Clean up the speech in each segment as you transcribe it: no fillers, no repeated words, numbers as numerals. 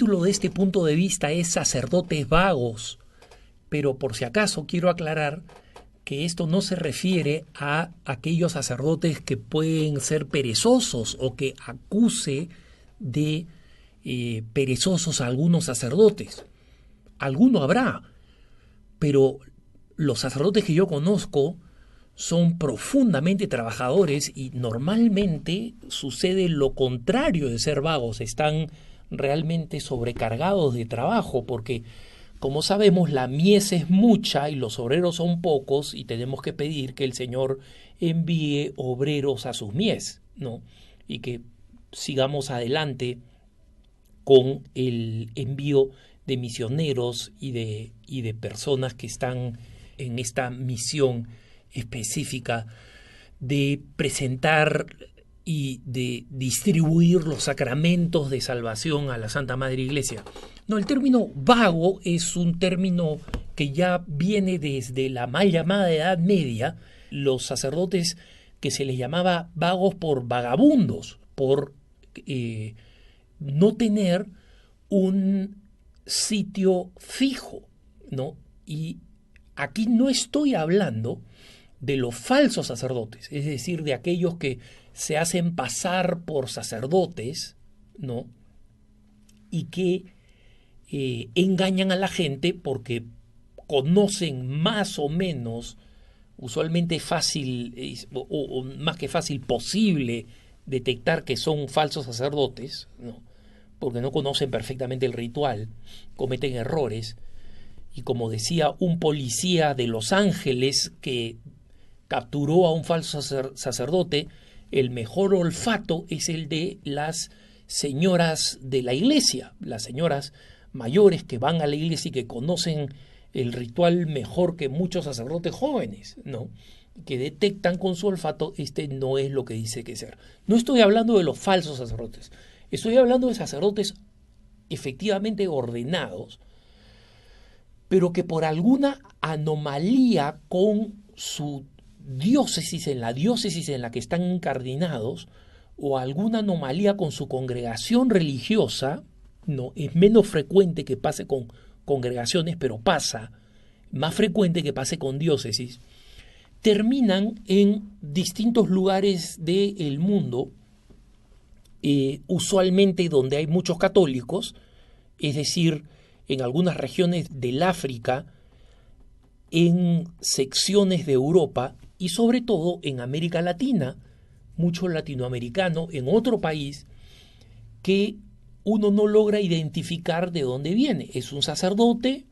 título de este punto de vista es Sacerdotes Vagos, pero por si acaso quiero aclarar que esto no se refiere a aquellos sacerdotes que pueden ser perezosos o que acuse de perezosos a algunos sacerdotes. Alguno habrá, pero los sacerdotes que yo conozco son profundamente trabajadores y normalmente sucede lo contrario de ser vagos, están realmente sobrecargados de trabajo porque, como sabemos, la mies es mucha y los obreros son pocos y tenemos que pedir que el Señor envíe obreros a sus mies, ¿no? Y que sigamos adelante con el envío de misioneros y de personas que están en esta misión específica de presentar y de distribuir los sacramentos de salvación a la Santa Madre Iglesia. No, el término vago es un término que ya viene desde la mal llamada Edad Media. Los sacerdotes que se les llamaba vagos por vagabundos, por no tener un sitio fijo, ¿no? Y aquí no estoy hablando de los falsos sacerdotes, es decir, de aquellos que se hacen pasar por sacerdotes, ¿no? Y que engañan a la gente porque conocen más o menos, usualmente fácil, o más que fácil, posible detectar que son falsos sacerdotes, ¿no? Porque no conocen perfectamente el ritual, cometen errores. Y como decía un policía de Los Ángeles que capturó a un falso sacerdote, el mejor olfato es el de las señoras de la iglesia, las señoras mayores que van a la iglesia y que conocen el ritual mejor que muchos sacerdotes jóvenes, ¿no? Que detectan con su olfato, este no es lo que dice que ser. No estoy hablando de los falsos sacerdotes, estoy hablando de sacerdotes efectivamente ordenados, pero que por alguna anomalía con su diócesis, en la diócesis en la que están incardinados, o alguna anomalía con su congregación religiosa, no es menos frecuente que pase con congregaciones, pero pasa, más frecuente que pase con diócesis, terminan en distintos lugares del mundo, usualmente donde hay muchos católicos, es decir, en algunas regiones del África, en secciones de Europa y sobre todo en América Latina, mucho latinoamericano, en otro país que uno no logra identificar de dónde viene. Es un sacerdote,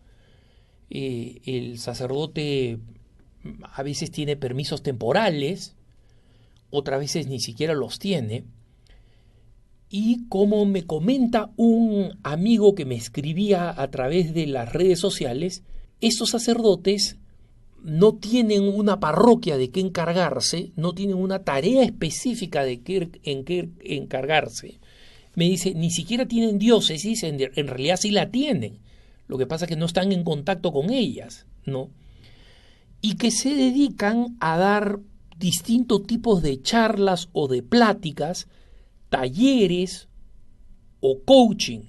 el sacerdote a veces tiene permisos temporales, otras veces ni siquiera los tiene. Y como me comenta un amigo que me escribía a través de las redes sociales, estos sacerdotes no tienen una parroquia de qué encargarse, no tienen una tarea específica de en qué encargarse. Me dice, ni siquiera tienen diócesis, en realidad sí la tienen. Lo que pasa es que no están en contacto con ellas, ¿no? Y que se dedican a dar distintos tipos de charlas o de pláticas, talleres o coaching,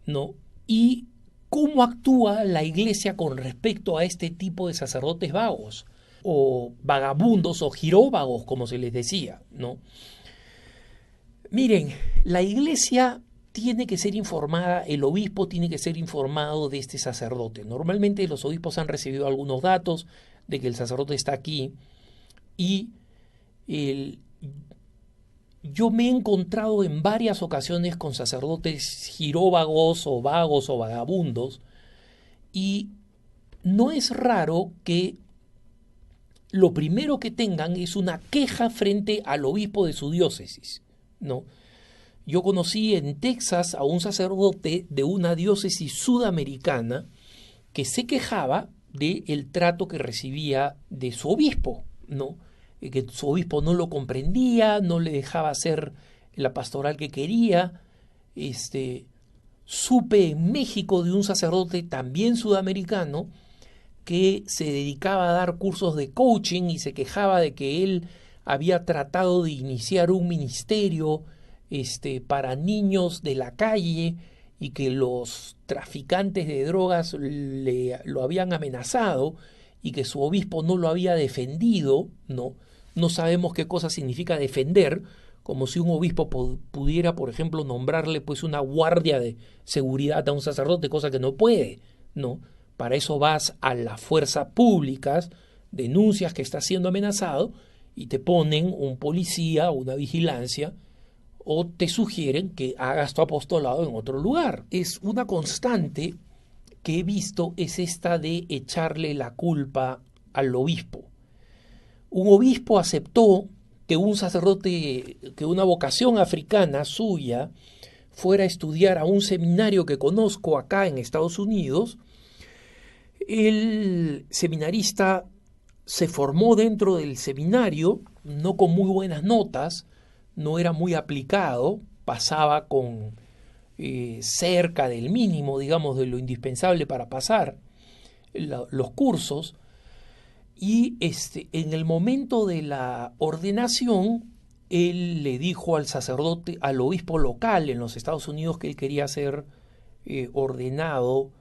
¿no? Y cómo actúa la iglesia con respecto a este tipo de sacerdotes vagos, o vagabundos, o giróvagos, como se les decía, ¿no? Miren, la iglesia tiene que ser informada, el obispo tiene que ser informado de este sacerdote. Normalmente los obispos han recibido algunos datos de que el sacerdote está aquí y yo me he encontrado en varias ocasiones con sacerdotes giróvagos o vagos o vagabundos y no es raro que lo primero que tengan es una queja frente al obispo de su diócesis, ¿no? Yo conocí en Texas a un sacerdote de una diócesis sudamericana que se quejaba del trato que recibía de su obispo, ¿no? Que su obispo no lo comprendía, no le dejaba hacer la pastoral que quería. Supe en México de un sacerdote también sudamericano que se dedicaba a dar cursos de coaching y se quejaba de que él había tratado de iniciar un ministerio para niños de la calle y que los traficantes de drogas lo habían amenazado y que su obispo no lo había defendido, ¿no? No sabemos qué cosa significa defender, como si un obispo pudiera, por ejemplo, nombrarle pues una guardia de seguridad a un sacerdote, cosa que no puede, ¿no? Para eso vas a las fuerzas públicas, denuncias que estás siendo amenazado y te ponen un policía o una vigilancia o te sugieren que hagas tu apostolado en otro lugar. Es una constante que he visto, es esta de echarle la culpa al obispo. Un obispo aceptó que un sacerdote, que una vocación africana suya, fuera a estudiar a un seminario que conozco acá en Estados Unidos. El seminarista se formó dentro del seminario, no con muy buenas notas, no era muy aplicado, pasaba con cerca del mínimo, digamos, de lo indispensable para pasar los cursos, y en el momento de la ordenación, él le dijo al sacerdote, al obispo local en los Estados Unidos, que él quería ser ordenado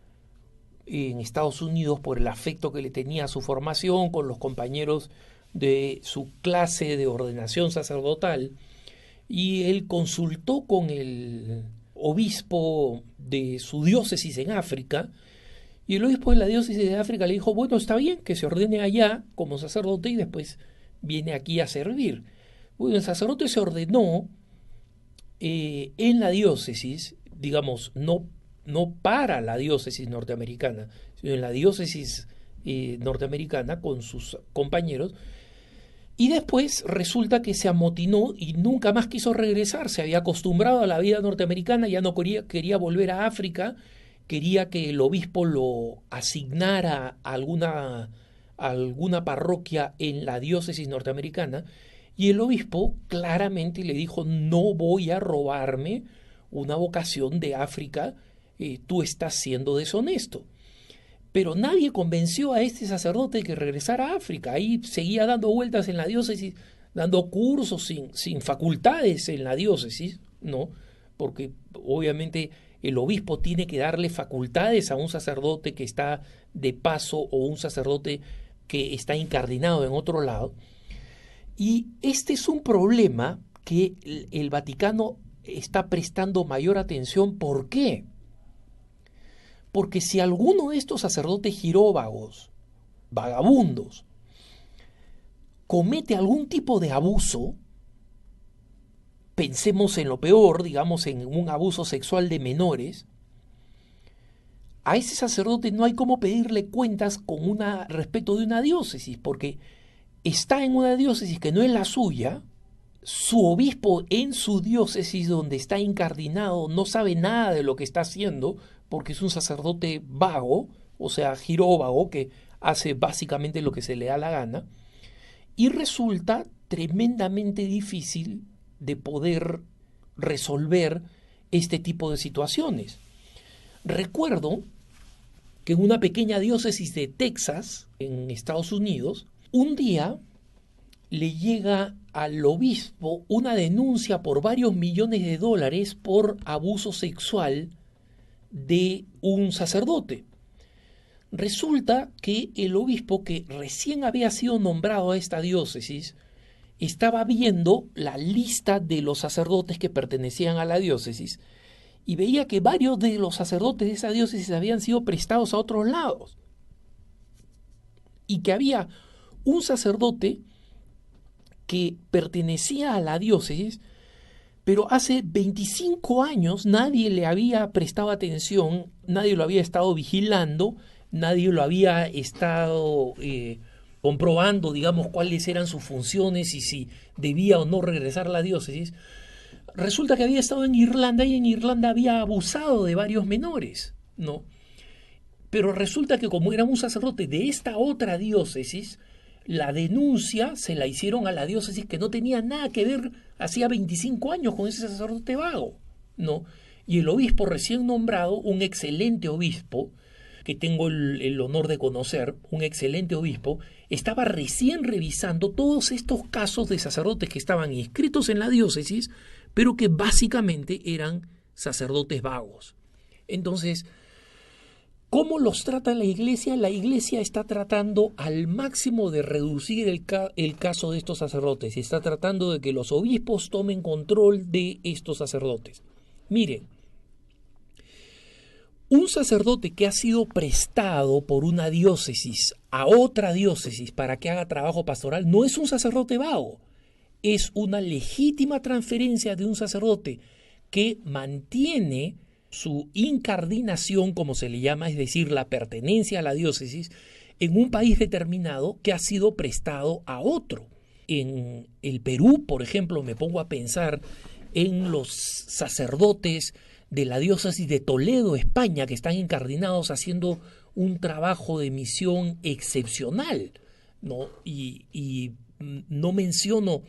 en Estados Unidos por el afecto que le tenía a su formación con los compañeros de su clase de ordenación sacerdotal, y él consultó con el obispo de su diócesis en África, y el obispo de la diócesis de África le dijo, bueno, está bien que se ordene allá como sacerdote y después viene aquí a servir. Bueno, el sacerdote se ordenó en la diócesis, digamos, no para la diócesis norteamericana, sino en la diócesis norteamericana con sus compañeros, y después resulta que se amotinó y nunca más quiso regresar, se había acostumbrado a la vida norteamericana, ya no quería volver a África, quería que el obispo lo asignara a alguna parroquia en la diócesis norteamericana, y el obispo claramente le dijo, no voy a robarme una vocación de África, tú estás siendo deshonesto. Pero nadie convenció a este sacerdote de que regresara a África. Ahí seguía dando vueltas en la diócesis, dando cursos sin facultades en la diócesis, ¿no? Porque obviamente el obispo tiene que darle facultades a un sacerdote que está de paso o un sacerdote que está incardinado en otro lado. Y este es un problema que el Vaticano está prestando mayor atención. ¿Por qué? Porque si alguno de estos sacerdotes giróvagos, vagabundos, comete algún tipo de abuso, pensemos en lo peor, digamos en un abuso sexual de menores, a ese sacerdote no hay cómo pedirle cuentas con respecto de una diócesis, porque está en una diócesis que no es la suya, su obispo en su diócesis donde está incardinado no sabe nada de lo que está haciendo, porque es un sacerdote vago, o sea, giróvago, que hace básicamente lo que se le da la gana, y resulta tremendamente difícil de poder resolver este tipo de situaciones. Recuerdo que en una pequeña diócesis de Texas, en Estados Unidos, un día le llega al obispo una denuncia por varios millones de dólares por abuso sexual de un sacerdote. Resulta que el obispo, que recién había sido nombrado a esta diócesis, estaba viendo la lista de los sacerdotes que pertenecían a la diócesis y veía que varios de los sacerdotes de esa diócesis habían sido prestados a otros lados. Y que había un sacerdote que pertenecía a la diócesis, pero hace 25 años nadie le había prestado atención, nadie lo había estado vigilando, nadie lo había estado comprobando, digamos, cuáles eran sus funciones y si debía o no regresar a la diócesis. Resulta que había estado en Irlanda y en Irlanda había abusado de varios menores, ¿no? Pero resulta que como era un sacerdote de esta otra diócesis, la denuncia se la hicieron a la diócesis que no tenía nada que ver hacía 25 años con ese sacerdote vago, ¿no? Y el obispo recién nombrado, un excelente obispo, que tengo el honor de conocer, un excelente obispo, estaba recién revisando todos estos casos de sacerdotes que estaban inscritos en la diócesis, pero que básicamente eran sacerdotes vagos. Entonces, ¿cómo los trata la Iglesia? La Iglesia está tratando al máximo de reducir el caso de estos sacerdotes. Está tratando de que los obispos tomen control de estos sacerdotes. Miren, un sacerdote que ha sido prestado por una diócesis a otra diócesis para que haga trabajo pastoral no es un sacerdote vago. Es una legítima transferencia de un sacerdote que mantiene su incardinación, como se le llama, es decir, la pertenencia a la diócesis, en un país determinado que ha sido prestado a otro. En el Perú, por ejemplo, me pongo a pensar en los sacerdotes de la diócesis de Toledo, España, que están incardinados haciendo un trabajo de misión excepcional, ¿no? Y no menciono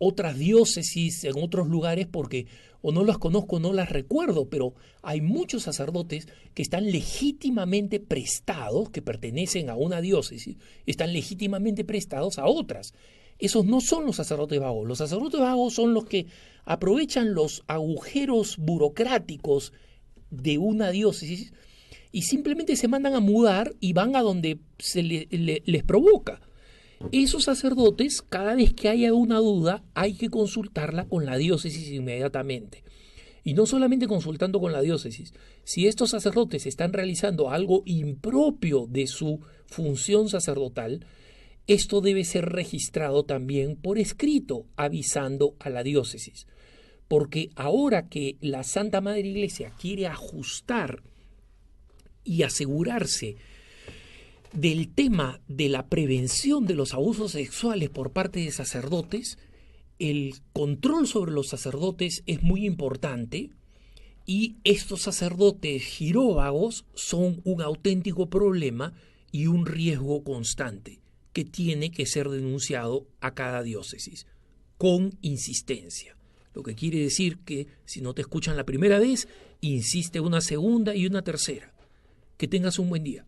otras diócesis en otros lugares porque o no las conozco o no las recuerdo, pero hay muchos sacerdotes que están legítimamente prestados, que pertenecen a una diócesis, están legítimamente prestados a otras. Esos no son los sacerdotes vagos. Los sacerdotes vagos son los que aprovechan los agujeros burocráticos de una diócesis y simplemente se mandan a mudar y van a donde se les provoca. Esos sacerdotes, cada vez que haya una duda, hay que consultarla con la diócesis inmediatamente. Y no solamente consultando con la diócesis. Si estos sacerdotes están realizando algo impropio de su función sacerdotal, esto debe ser registrado también por escrito, avisando a la diócesis. Porque ahora que la Santa Madre Iglesia quiere ajustar y asegurarse del tema de la prevención de los abusos sexuales por parte de sacerdotes, el control sobre los sacerdotes es muy importante y estos sacerdotes giróvagos son un auténtico problema y un riesgo constante que tiene que ser denunciado a cada diócesis con insistencia. Lo que quiere decir que si no te escuchan la primera vez, insiste una segunda y una tercera. Que tengas un buen día.